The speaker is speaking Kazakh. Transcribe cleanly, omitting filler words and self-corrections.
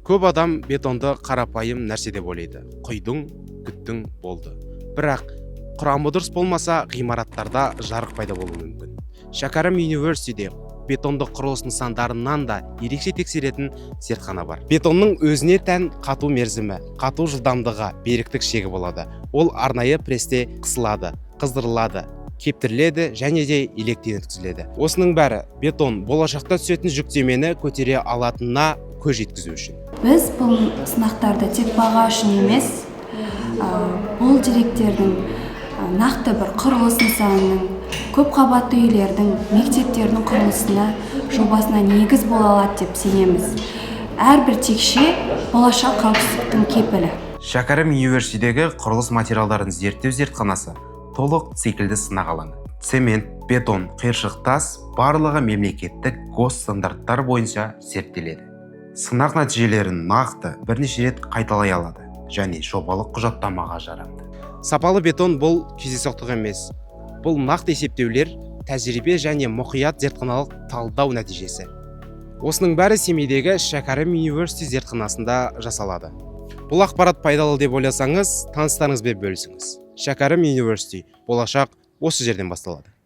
Көп адам бетонды қарапайым нәрсе деп ойлайды. Құйдың, күттің, болды. Бірақ құрамы дұрыс болмаса, ғимараттарда жарық пайда болуы мүмкін. Шәкәрім университеде бетондық құрылыс нысандарынан да ерекше тексеретін зертхана бар. Бетонның өзіне тән қату мерзімі, қату жылдамдығы, беріктік шегі болады. Ол арнайы престе қысылады, қыздырылады, кептіріледі және де електен өткізіледі. Осының бәрі бетон болашақта түсетін жүктемені көтере алатынына көз жеткізу үшін. Біз бұл сынақтарды тек баға үшін емес, бұл деректердің нақты бір құрылыс нысанының, көп қабатты үйлердің, мектептердің құрылысына, жобасына негіз бола алады деп сенеміз. Әрбір текше болашақ қауіпсіздіктің кепілі. Шәкәрім университетіндегі құрылыс материалдарын зерттеу зертханасы толық циклді сынақ алаңы. Цемент, бетон, қиыршық тас барлығы мемлекеттік госстандарттар бойынша зерттеледі. Сынақ нәтижелерін нақты бірнеше рет қайталай алады және жобалық құжаттамаға жарамды. Сапалы бетон бұл кездейсоқтық емес. Бұл нақты есептеулер, тәжірибе және мұқият зертханалық талдау нәтижесі. Осының бәрі Семейдегі Шәкәрім университеті зертханасында жасалады. Бұл ақпарат пайдалы деп ойласаңыз, таныстарыңызбен бөлісіңіз. Шәкәрім университеті, болашақ осы жерден басталады.